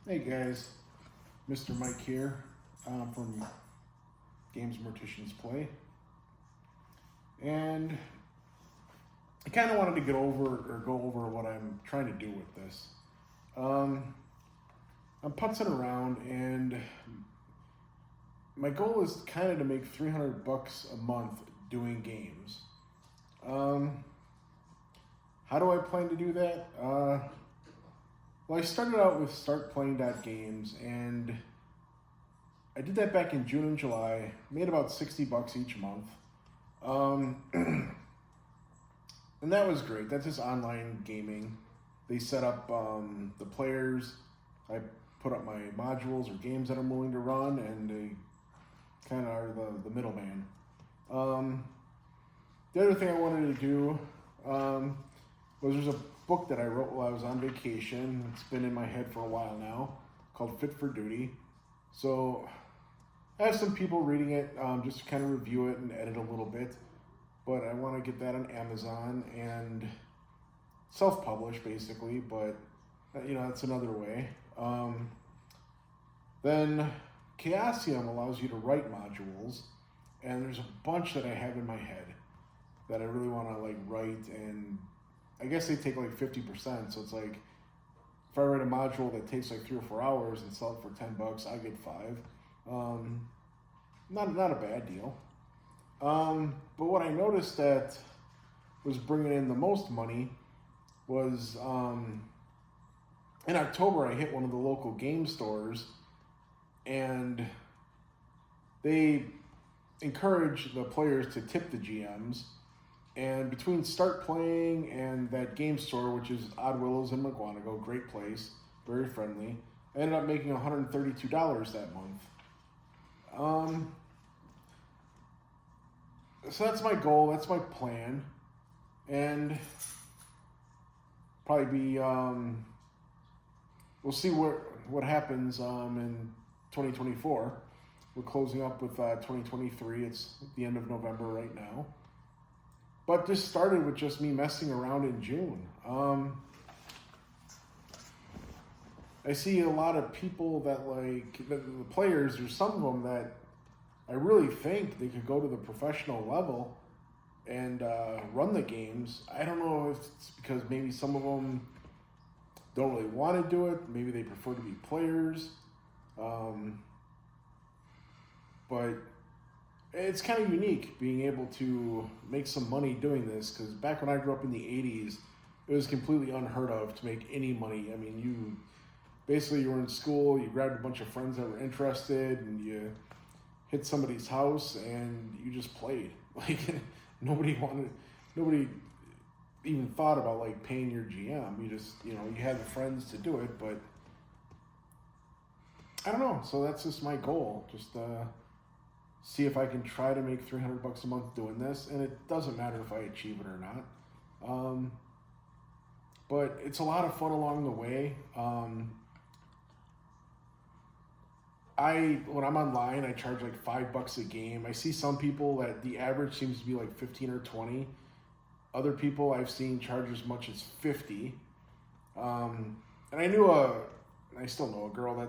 Hey guys, Mr. Mike here from Games Morticians Play, and I kind of wanted to go over what I'm trying to do with this. I'm putzing around, and my goal is kind of to make $300 a month doing games. How do I plan to do that? Well, I started out with startplaying.games, and I did that back in June and July. Made about $60 each month, and that was great. That's just online gaming. They set up the players. I put up my modules or games that I'm willing to run, and they kind of are the middleman. The other thing I wanted to do was there's a book that I wrote while I was on vacation. It's been in my head for a while now, called Fit for Duty. So I have some people reading it just to kind of review it and edit a little bit. But I want to get that on Amazon and self-publish basically, but that's another way. Then Chaosium allows you to write modules, and there's a bunch that I have in my head that I really want to write, and I guess they take 50%, so it's if I write a module that takes 3 or 4 hours and sell it for $10, I get 5. Not a bad deal. But what I noticed that was bringing in the most money was in October I hit one of the local game stores, and they encourage the players to tip the GMs. And between Start Playing and that game store, which is Odd Willows in McGuanago, great place, very friendly, I ended up making $132 that month. So that's my goal, that's my plan, and probably be, we'll see what happens in 2024. We're closing up with 2023, it's the end of November right now. But this started with just me messing around in June. I see a lot of people that the players, there's some of them that I really think they could go to the professional level and run the games. I don't know if it's because maybe some of them don't really want to do it. Maybe they prefer to be players. But it's kind of unique being able to make some money doing this, because back when I grew up in the 80s, it was completely unheard of to make any money. I mean, you were in school, you grabbed a bunch of friends that were interested, and you hit somebody's house and you just played. Nobody even thought about paying your GM. You just, you had the friends to do it, but I don't know. So that's just my goal. Just see if I can try to make $300 a month doing this, and it doesn't matter if I achieve it or not. But it's a lot of fun along the way. When I'm online, I charge $5 a game. I see some people that the average seems to be 15 or 20. Other people I've seen charge as much as 50. And I still know a girl that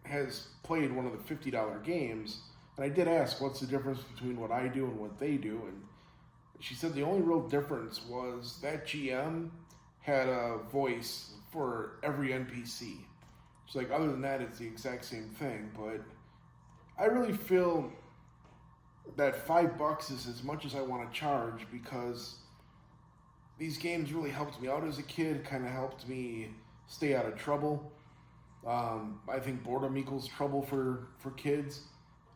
has played one of the $50 games. And I did ask, what's the difference between what I do and what they do? And she said the only real difference was that GM had a voice for every NPC. She's other than that, it's the exact same thing. But I really feel that $5 is as much as I want to charge, because these games really helped me out as a kid, kind of helped me stay out of trouble. I think boredom equals trouble for kids.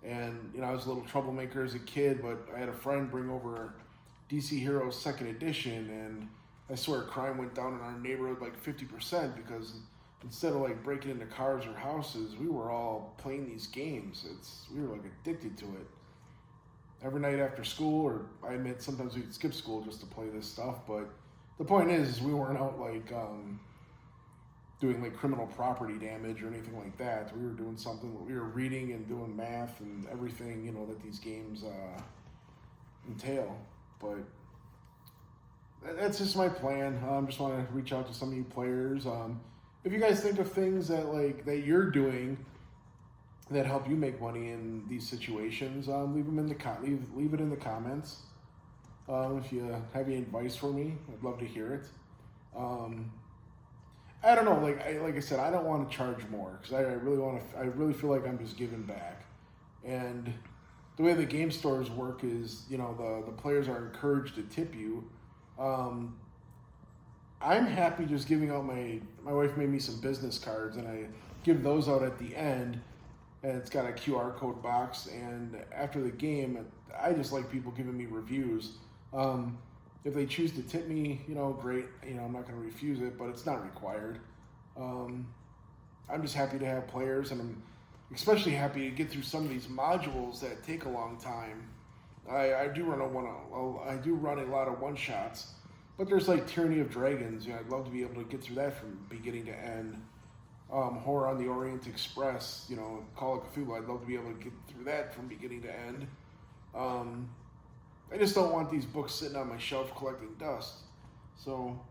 And, I was a little troublemaker as a kid, but I had a friend bring over DC Heroes 2nd Edition, and I swear crime went down in our neighborhood 50%, because instead of breaking into cars or houses, we were all playing these games. We were addicted to it. Every night after school, or I admit sometimes we'd skip school just to play this stuff, but the point is we weren't out doing criminal property damage or anything like that. We were doing something, we were reading and doing math and everything, that these games entail. But that's just my plan. Just want to reach out to some of you players. if you guys think of things that you're doing that help you make money in these situations, leave them in the leave it in the comments. If you have any advice for me, I'd love to hear it. I don't know, like I said, I don't want to charge more because I really feel like I'm just giving back. And the way the game stores work is, the players are encouraged to tip you. I'm happy just giving out my wife made me some business cards, and I give those out at the end, and it's got a QR code box. And after the game, I just like people giving me reviews. If they choose to tip me, great. I'm not going to refuse it, but it's not required. I'm just happy to have players, and I'm especially happy to get through some of these modules that take a long time. I do run a lot of one shots, but there's like Tyranny of Dragons. I'd love to be able to get through that from beginning to end. Horror on the Orient Express, Call of Cthulhu. I'd love to be able to get through that from beginning to end. I just don't want these books sitting on my shelf collecting dust. So,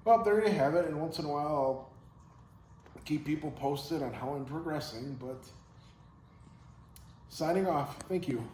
well, there you have it. And once in a while, I'll keep people posted on how I'm progressing. But signing off. Thank you.